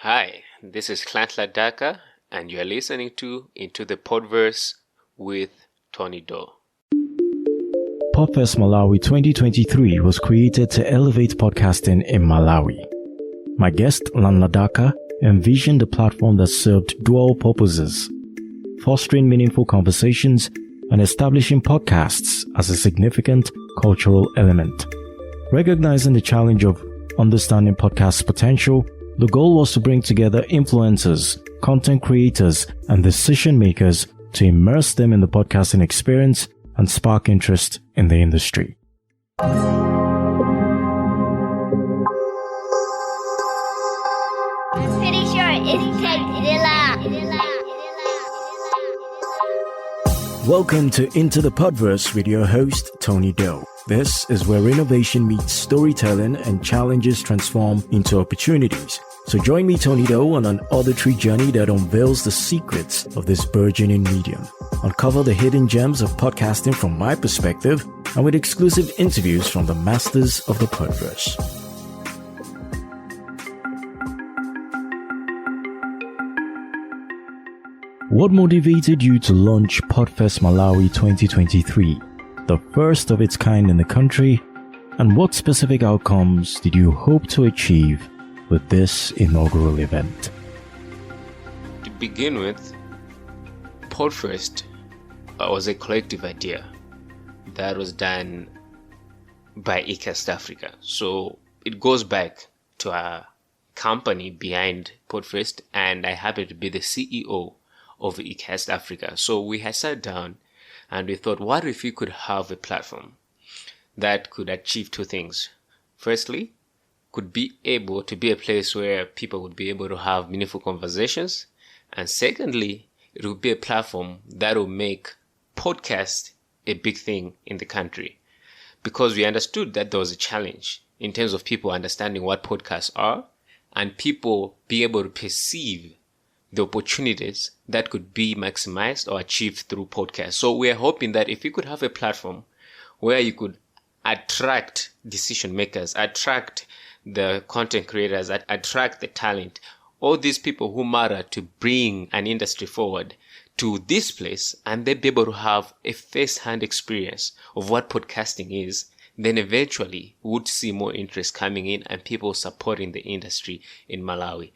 Hi, this is Nhlanhla Dhaka, and you are listening to Into the Podverse with Tony Doe. Podfest Malawi 2023 was created to elevate podcasting in Malawi. My guest, Nhlanhla Dhaka, envisioned a platform that served dual purposes, fostering meaningful conversations and establishing podcasts as a significant cultural element. Recognizing the challenge of understanding podcasts' potential, the goal was to bring together influencers, content creators, and decision makers to immerse them in the podcasting experience and spark interest in the industry. Welcome to Into the Podverse with your host, Tony Doe. This is where innovation meets storytelling and challenges transform into opportunities. So join me, Tony Doe, on an auditory journey that unveils the secrets of this burgeoning medium. Uncover the hidden gems of podcasting from my perspective and with exclusive interviews from the masters of the Podverse. What motivated you to launch Podfest Malawi 2023, the first of its kind in the country, and what specific outcomes did you hope to achieve with this inaugural event? To begin with, Podfest was a collective idea that was done by Ecast Africa. So it goes back to our company behind Podfest, and I happen to be the CEO of Ecast Africa. So we had sat down and we thought, what if we could have a platform that could achieve two things? Firstly, could be able to be a place where people would be able to have meaningful conversations. And secondly, it would be a platform that will make podcast a big thing in the country. Because we understood that there was a challenge in terms of people understanding what podcasts are and people be able to perceive the opportunities that could be maximized or achieved through podcasts. So we are hoping that if you could have a platform where you could attract decision makers, attract the content creators, attract the talent, all these people who matter to bring an industry forward to this place, and they'd be able to have a first-hand experience of what podcasting is, then eventually we would see more interest coming in and people supporting the industry in Malawi.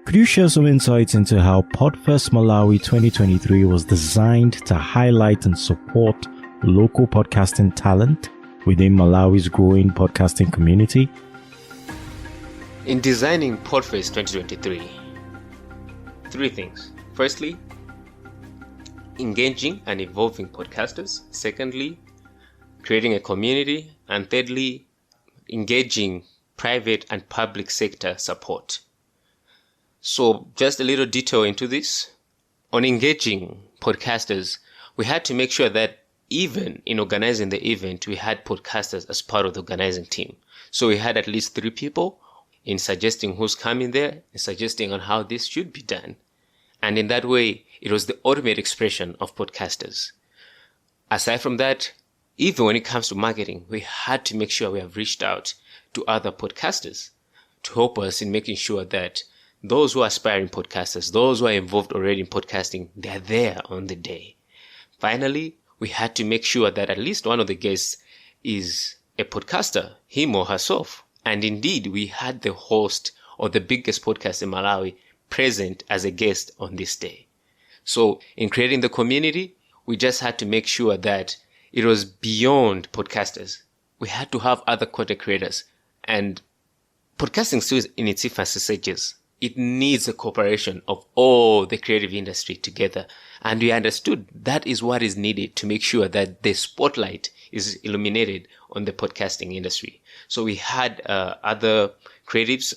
Could you share some insights into how Podfest Malawi 2023 was designed to highlight and support local podcasting talent within Malawi's growing podcasting community? In designing Podfest 2023, three things. Firstly, engaging and evolving podcasters. Secondly, creating a community. And thirdly, engaging private and public sector support. So just a little detail into this. On engaging podcasters, we had to make sure that even in organizing the event, we had podcasters as part of the organizing team. So we had at least 3 people in suggesting who's coming there and suggesting on how this should be done. And in that way, it was the ultimate expression of podcasters. Aside from that, even when it comes to marketing, we had to make sure we have reached out to other podcasters to help us in making sure that those who are aspiring podcasters, those who are involved already in podcasting, they're there on the day. Finally, we had to make sure that at least one of the guests is a podcaster, him or herself. And indeed, we had the host of the biggest podcast in Malawi present as a guest on this day. So in creating the community, we just had to make sure that it was beyond podcasters. We had to have other content creators. And podcasting still is in its infancy stages. It needs a cooperation of all the creative industry together. And we understood that is what is needed to make sure that the spotlight is illuminated on the podcasting industry. So we had other creatives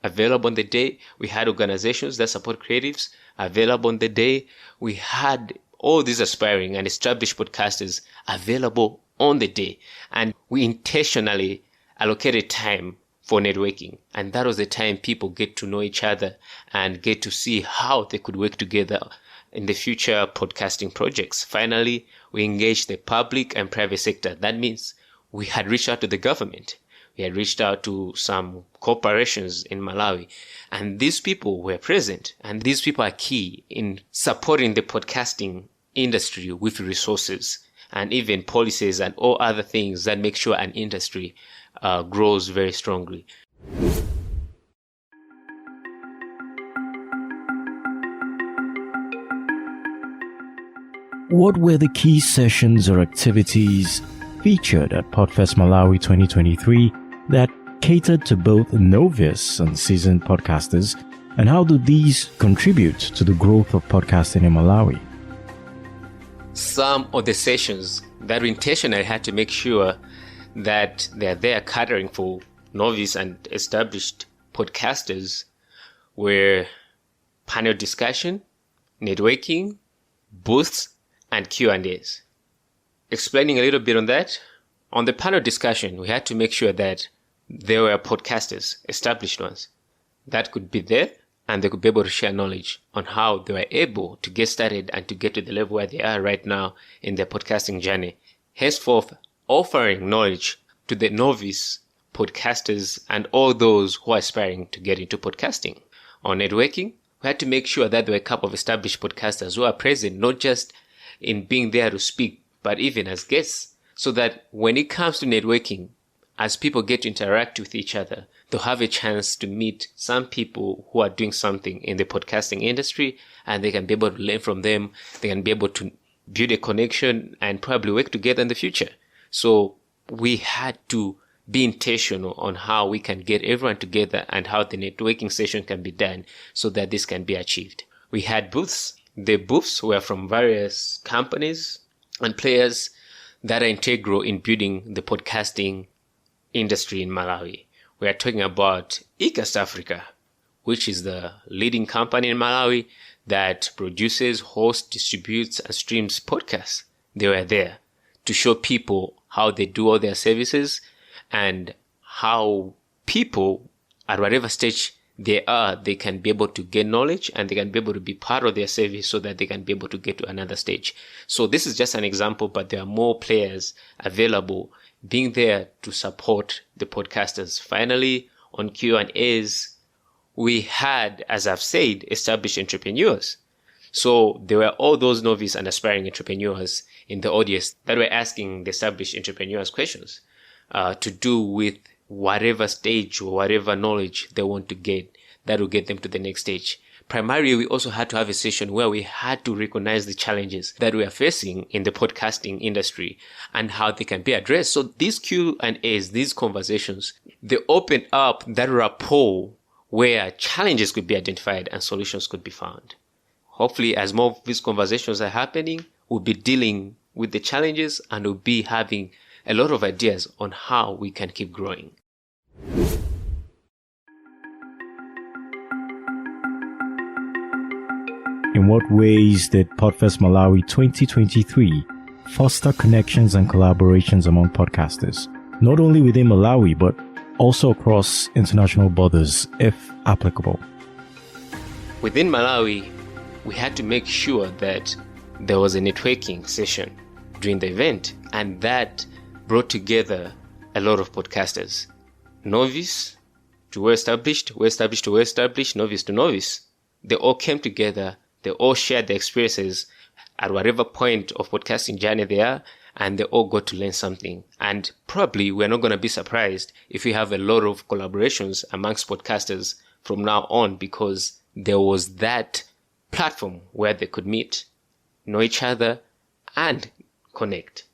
available on the day. We had organizations that support creatives available on the day. We had all these aspiring and established podcasters available on the day. And we intentionally allocated time for networking. And that was the time people get to know each other and get to see how they could work together in the future podcasting projects. Finally, we engaged the public and private sector. That means we had reached out to the government. We had reached out to some corporations in Malawi, and these people were present, and these people are key in supporting the podcasting industry with resources and even policies and all other things that make sure an industry grows very strongly. What were the key sessions or activities featured at Podfest Malawi 2023 that catered to both novice and seasoned podcasters, and how do these contribute to the growth of podcasting in Malawi? Some of the sessions that we intentionally had to make sure that they're there catering for novice and established podcasters were panel discussion, networking, booths, and Q&As. Explaining a little bit on that, on the panel discussion, we had to make sure that there were podcasters, established ones, that could be there and they could be able to share knowledge on how they were able to get started and to get to the level where they are right now in their podcasting journey. Henceforth, offering knowledge to the novice podcasters and all those who are aspiring to get into podcasting. On networking, we had to make sure that there were a couple of established podcasters who are present, not just in being there to speak, but even as guests, so that when it comes to networking, as people get to interact with each other, they'll have a chance to meet some people who are doing something in the podcasting industry, and they can be able to learn from them. They can be able to build a connection and probably work together in the future. So we had to be intentional on how we can get everyone together and how the networking session can be done so that this can be achieved. We had booths. The booths were from various companies and players that are integral in building the podcasting industry in Malawi. We are talking about Ecast Africa, which is the leading company in Malawi that produces, hosts, distributes, and streams podcasts. They were there to show people how they do all their services and how people at whatever stage they are, they can be able to gain knowledge and they can be able to be part of their service so that they can be able to get to another stage. So this is just an example, but there are more players available being there to support the podcasters. Finally, on Q&As, we had, as I've said, established entrepreneurs. So there were all those novice and aspiring entrepreneurs in the audience that were asking the established entrepreneurs questions to do with whatever stage or whatever knowledge they want to get that will get them to the next stage. Primarily, we also had to have a session where we had to recognize the challenges that we are facing in the podcasting industry and how they can be addressed. So these Q&As, these conversations, they open up that rapport where challenges could be identified and solutions could be found. Hopefully, as more of these conversations are happening, we'll be dealing with the challenges and we'll be having a lot of ideas on how we can keep growing. In what ways did Podfest Malawi 2023 foster connections and collaborations among podcasters, not only within Malawi, but also across international borders, if applicable? Within Malawi, we had to make sure that there was a networking session during the event, and that brought together a lot of podcasters. Novice to well-established, well-established to well-established, novice to novice. They all came together. They all shared their experiences at whatever point of podcasting journey they are, and they all got to learn something. And probably we're not going to be surprised if we have a lot of collaborations amongst podcasters from now on, because there was that platform where they could meet, know each other, and connect.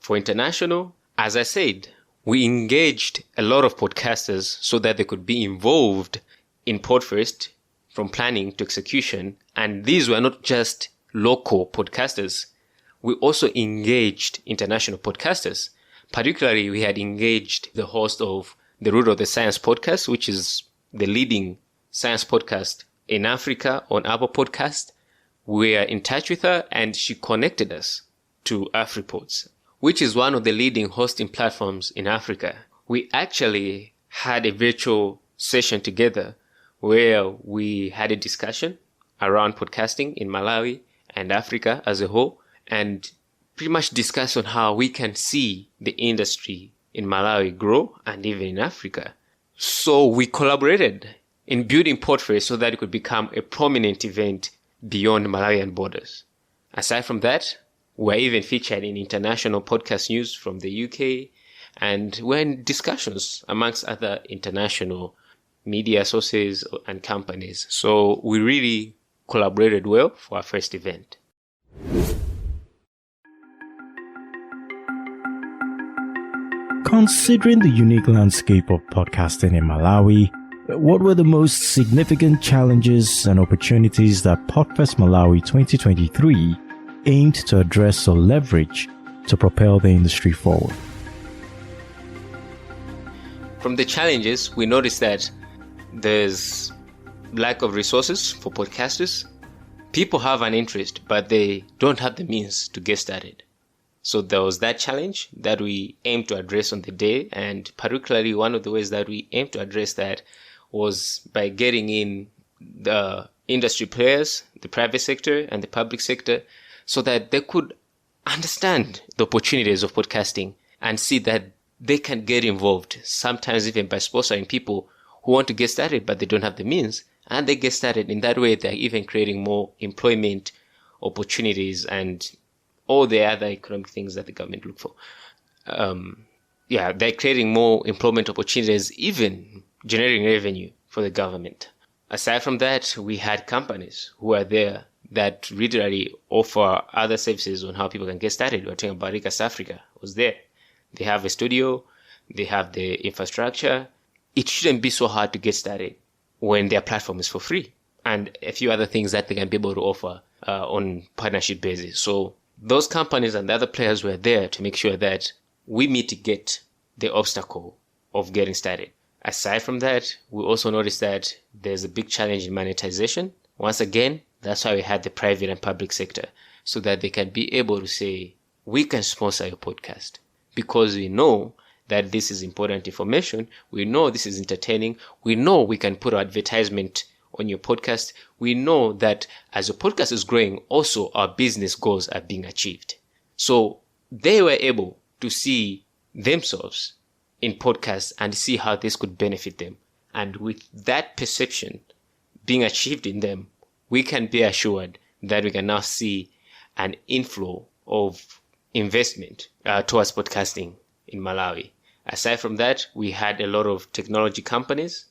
For international, as I said, we engaged a lot of podcasters so that they could be involved in Podfest from planning to execution. And these were not just local podcasters. We also engaged international podcasters. Particularly, we had engaged the host of the Root of the Science podcast, which is the leading science podcast in Africa on Apple Podcast. We are in touch with her and she connected us to AfriPods, which is one of the leading hosting platforms in Africa. We actually had a virtual session together where we had a discussion around podcasting in Malawi and Africa as a whole, and pretty much discuss on how we can see the industry in Malawi grow and even in Africa. So we collaborated in building Podfest so that it could become a prominent event beyond Malawian borders. Aside from that, we're even featured in international podcast news from the UK, and we're in discussions amongst other international media sources and companies. So we really collaborated well for our first event. Considering the unique landscape of podcasting in Malawi, what were the most significant challenges and opportunities that Podfest Malawi 2023 aimed to address or leverage to propel the industry forward? From the challenges, we noticed that there's lack of resources for podcasters. People have an interest, but they don't have the means to get started. So there was that challenge that we aimed to address on the day, and particularly one of the ways that we aimed to address that was by getting in the industry players, the private sector and the public sector, so that they could understand the opportunities of podcasting and see that they can get involved, sometimes even by sponsoring people who want to get started but they don't have the means, and they get started. In that way, they're even creating more employment opportunities and all the other economic things that the government look for. They're creating more employment opportunities, even generating revenue for the government. Aside from that, we had companies who are there that literally offer other services on how people can get started. We're talking about Ecast Africa was there. They have a studio, they have the infrastructure. It shouldn't be so hard to get started when their platform is for free, and a few other things that they can be able to offer on partnership basis. So those companies and the other players were there to make sure that we mitigate the obstacle of getting started. Aside from that, we also noticed that there's a big challenge in monetization. Once again, that's why we had the private and public sector, so that they can be able to say, we can sponsor your podcast because we know that this is important information. We know this is entertaining. We know we can put advertisement on your podcast. We know that as your podcast is growing, also our business goals are being achieved. So they were able to see themselves in podcasts and see how this could benefit them. And with that perception being achieved in them, we can be assured that we can now see an inflow of investment towards podcasting in Malawi. Aside from that, we had a lot of technology companies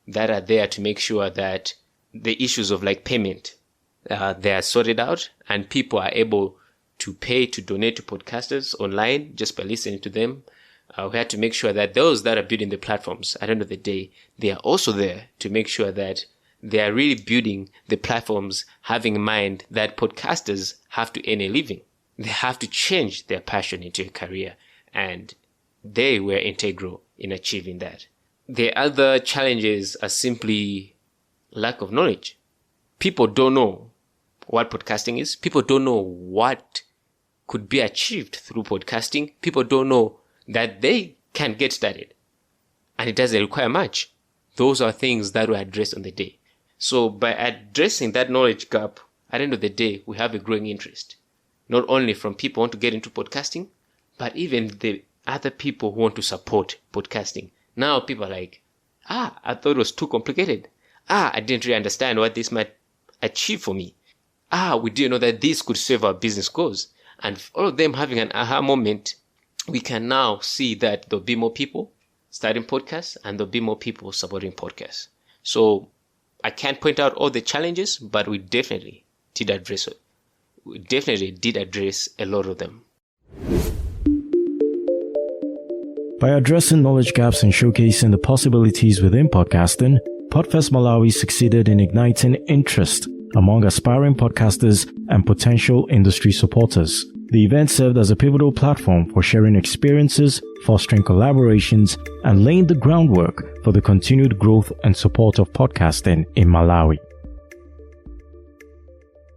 that are there to make sure that the issues of like payment, they are sorted out and people are able to pay to donate to podcasters online just by listening to them. We had to make sure that those that are building the platforms, at the end of the day, they are also there to make sure that they are really building the platforms having in mind that podcasters have to earn a living. They have to change their passion into a career, and they were integral in achieving that. The other challenges are simply lack of knowledge. People don't know what podcasting is. People don't know what could be achieved through podcasting. People don't know that they can get started and it doesn't require much. Those are things that were addressed on the day. So by addressing that knowledge gap, at the end of the day, we have a growing interest, not only from people who want to get into podcasting, but even the other people who want to support podcasting. Now people are like, I thought it was too complicated. I didn't really understand what this might achieve for me. We didn't know that this could serve our business goals. And all of them having an aha moment, we can now see that there'll be more people starting podcasts and there'll be more people supporting podcasts. So I can't point out all the challenges, but we definitely did address it. We definitely did address a lot of them. By addressing knowledge gaps and showcasing the possibilities within podcasting, Podfest Malawi succeeded in igniting interest among aspiring podcasters and potential industry supporters. The event served as a pivotal platform for sharing experiences, fostering collaborations, and laying the groundwork for the continued growth and support of podcasting in Malawi.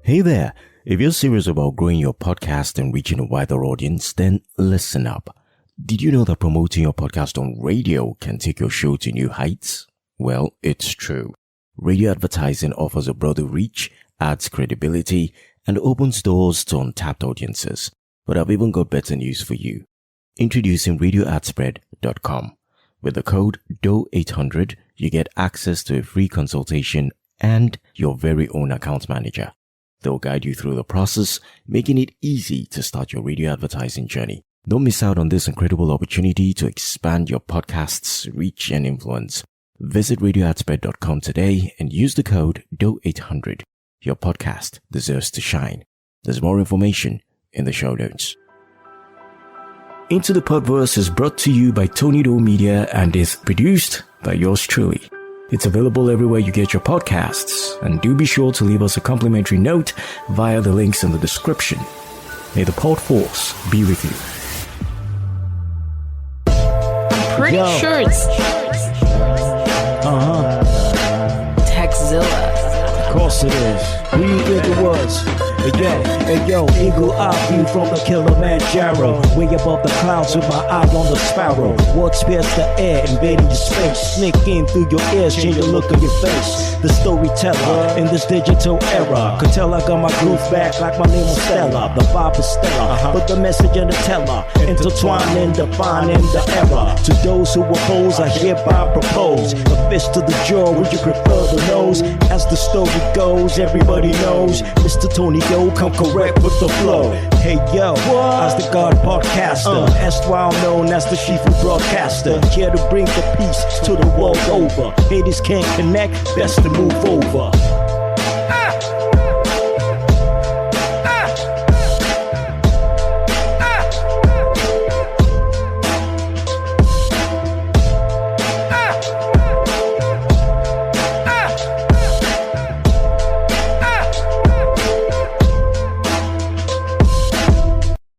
Hey there! If you're serious about growing your podcast and reaching a wider audience, then listen up. Did you know that promoting your podcast on radio can take your show to new heights? Well, it's true. Radio advertising offers a broader reach adds credibility, and opens doors to untapped audiences. But I've even got better news for you. Introducing radioadspread.com. With the code DOE800, you get access to a free consultation and your very own account manager. They'll guide you through the process, making it easy to start your radio advertising journey. Don't miss out on this incredible opportunity to expand your podcast's reach and influence. Visit radioadspread.com today and use the code DOE800. Your podcast deserves to shine. There's more information in the show notes. Into the Podverse is brought to you by Tony Doe Media and is produced by yours truly. It's available everywhere you get your podcasts, and do be sure to leave us a complimentary note via the links in the description. May the Podforce be with you. Pretty sure it's Techzilla. Of course it is. Who you think it was? Hey yo, eagle eye view from the Kilimanjaro. Way above the clouds with my eye on the sparrow. Words pierce the air, invading your space. Sneak in through your ears, change the look of your face. The storyteller in this digital era. Could tell I got my groove back like my name was Stella. The vibe is stellar, put the message in the teller. Intertwining, defining the era. To those who oppose, I hereby propose a fist to the jaw, would you prefer the nose? As the story goes, everybody knows Mr. Tony Doe come correct with the flow. Hey yo, as the God podcaster, erstwhile known as the Shifu broadcaster, here to bring the peace to the world over. Haters can't connect, best to move over.